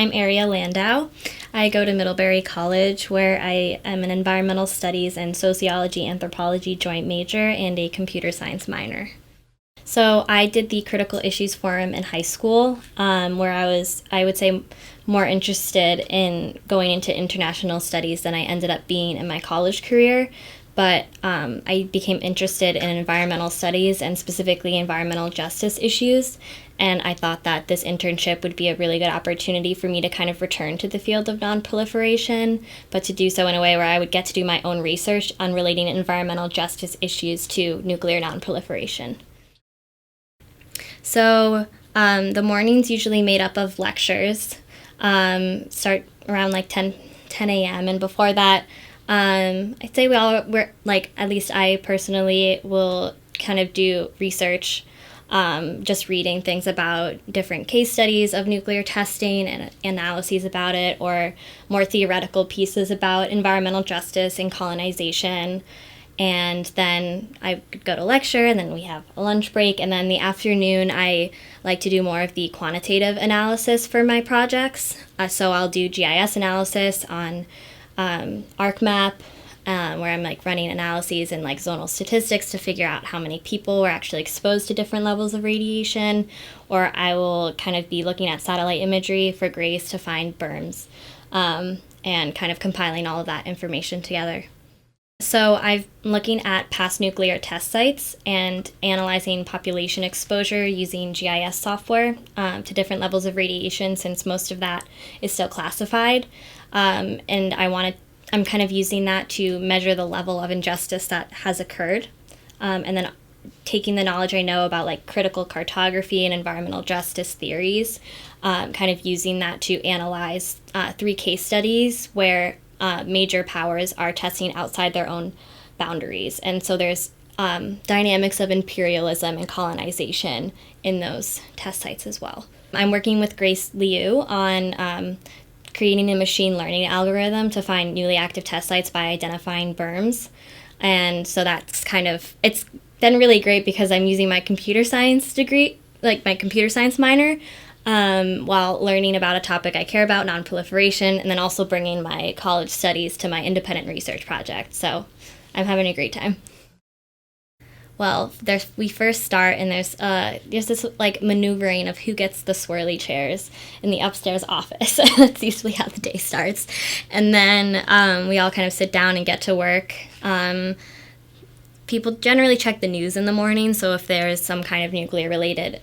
I'm Arielle Landau. I go to Middlebury College, where I am an environmental studies and sociology anthropology joint major and a computer science minor. So I did the critical issues forum in high school, where I would say, more interested in going into international studies than I ended up being in my college career. But I became interested in environmental studies and specifically environmental justice issues. And I thought that this internship would be a really good opportunity for me to kind of return to the field of nonproliferation, but to do so in a way where I would get to do my own research on relating environmental justice issues to nuclear nonproliferation. So the morning's usually made up of lectures, start around like 10 a.m. And before that, I'd say we're like, at least I personally will kind of do research, just reading things about different case studies of nuclear testing and analyses about it, or more theoretical pieces about environmental justice and colonization. And then I could go to lecture, and then we have a lunch break, and then the afternoon I like to do more of the quantitative analysis for my projects. So I'll do GIS analysis on ArcMap, where I'm like running analyses and like zonal statistics to figure out how many people were actually exposed to different levels of radiation, or I will kind of be looking at satellite imagery for GRACE to find berms, and kind of compiling all of that information together. So I've been looking at past nuclear test sites and analyzing population exposure using GIS software to different levels of radiation, since most of that is still classified. And I'm kind of using that to measure the level of injustice that has occurred. And then taking the knowledge I know about like critical cartography and environmental justice theories, kind of using that to analyze 3 case studies where major powers are testing outside their own boundaries. And so there's dynamics of imperialism and colonization in those test sites as well. I'm working with Grace Liu on creating a machine learning algorithm to find newly active test sites by identifying berms. And so that's it's been really great because I'm using my computer science degree, like my computer science minor, while learning about a topic I care about, nonproliferation, and then also bringing my college studies to my independent research project. So I'm having a great time. Well, we first start, and there's this like maneuvering of who gets the swirly chairs in the upstairs office. That's usually how the day starts. And then we all kind of sit down and get to work. People generally check the news in the morning, so if there's some kind of nuclear-related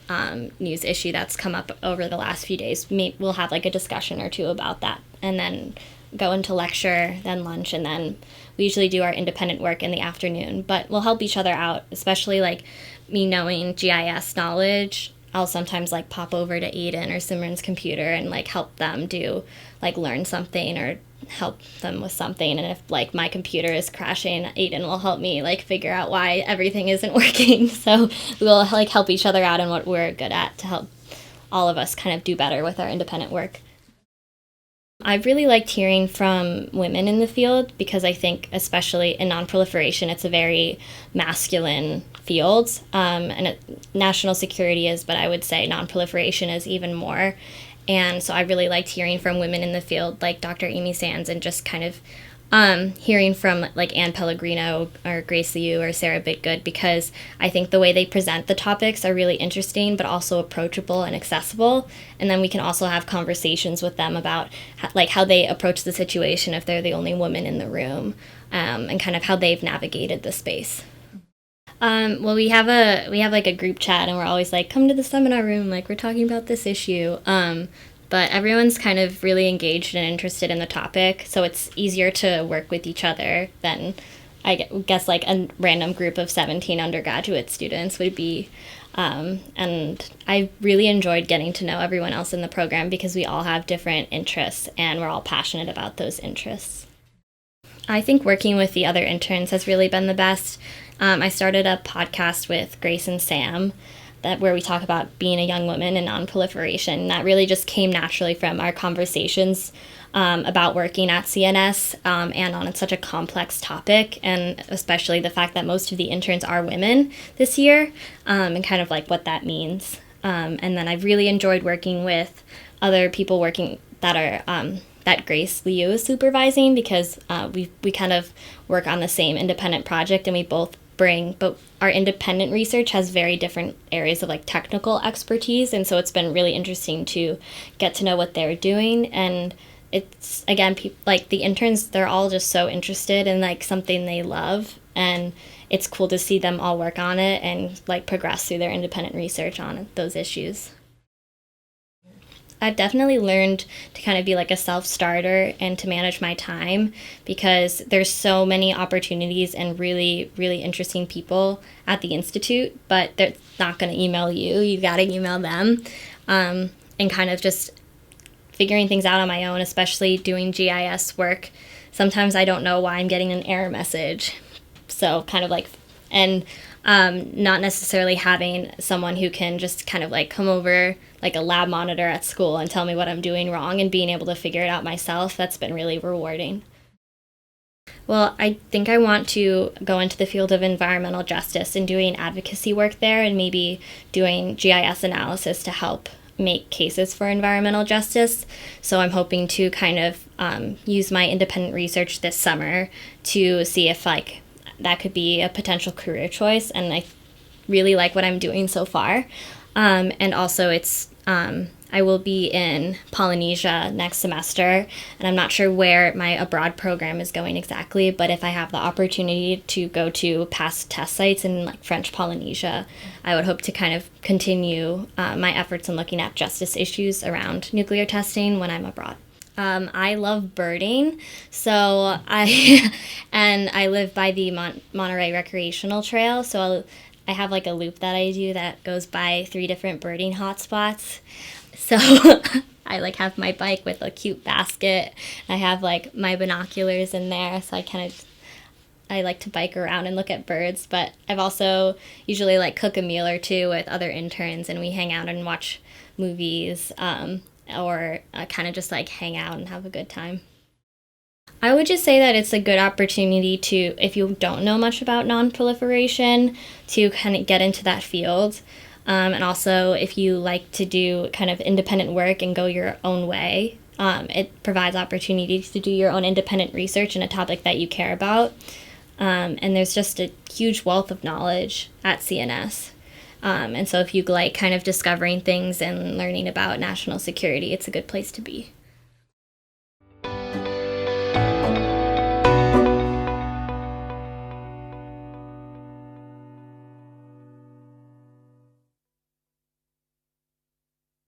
news issue that's come up over the last few days, we'll have like a discussion or two about that, and then go into lecture, then lunch, and then we usually do our independent work in the afternoon. But we'll help each other out, especially like me knowing GIS knowledge. I'll sometimes like pop over to Aiden or Simran's computer and like help them learn something or help them with something. And if like my computer is crashing, Aiden will help me like figure out why everything isn't working. So we'll like help each other out in what we're good at to help all of us kind of do better with our independent work. I've really liked hearing from women in the field because I think, especially in nonproliferation, it's a very masculine field, and national security is, but I would say nonproliferation is even more. And so I really liked hearing from women in the field, like Dr. Amy Sands, and just kind of hearing from like Anne Pellegrino or Grace Liu or Sarah Bitgood, because I think the way they present the topics are really interesting, but also approachable and accessible. And then we can also have conversations with them about how they approach the situation if they're the only woman in the room, and kind of how they've navigated the space. Well, we have like a group chat, and we're always like, come to the seminar room, like we're talking about this issue. But everyone's kind of really engaged and interested in the topic, so it's easier to work with each other than I guess like a random group of 17 undergraduate students would be. And I really enjoyed getting to know everyone else in the program because we all have different interests and we're all passionate about those interests. I think working with the other interns has really been the best. I started a podcast with Grace and Sam where we talk about being a young woman and nonproliferation. That really just came naturally from our conversations about working at CNS and on such a complex topic, and especially the fact that most of the interns are women this year, and kind of like what that means. And then I've really enjoyed working with other people working that are that Grace Liu is supervising, because we kind of work on the same independent project, and we both but our independent research has very different areas of like technical expertise, and so it's been really interesting to get to know what they're doing. And it's, again, like the interns, they're all just so interested in like something they love, and it's cool to see them all work on it and like progress through their independent research on those issues. I've definitely learned to kind of be like a self-starter and to manage my time, because there's so many opportunities and really, really interesting people at the Institute, but they're not going to email you. You got to email them, and kind of just figuring things out on my own, especially doing GIS work. Sometimes I don't know why I'm getting an error message. So kind of like, and not necessarily having someone who can just kind of like come over, like a lab monitor at school, and tell me what I'm doing wrong, and being able to figure it out myself. That's been really rewarding. Well, I think I want to go into the field of environmental justice and doing advocacy work there, and maybe doing GIS analysis to help make cases for environmental justice. So I'm hoping to kind of use my independent research this summer to see if like that could be a potential career choice, and I really like what I'm doing so far. And also I will be in Polynesia next semester, and I'm not sure where my abroad program is going exactly, but if I have the opportunity to go to past test sites in like French Polynesia, I would hope to kind of continue my efforts in looking at justice issues around nuclear testing when I'm abroad. I love birding, so I live by the Monterey Recreational Trail, so I have like a loop that I do that goes by 3 different birding hotspots. So I like have my bike with a cute basket. I have like my binoculars in there, so I like to bike around and look at birds. But I've also usually like cook a meal or two with other interns, and we hang out and watch movies, or kind of just like hang out and have a good time. I would just say that it's a good opportunity to, if you don't know much about nonproliferation, to kind of get into that field. And also, if you like to do kind of independent work and go your own way, it provides opportunities to do your own independent research in a topic that you care about. And there's just a huge wealth of knowledge at CNS. And so if you like kind of discovering things and learning about national security, it's a good place to be.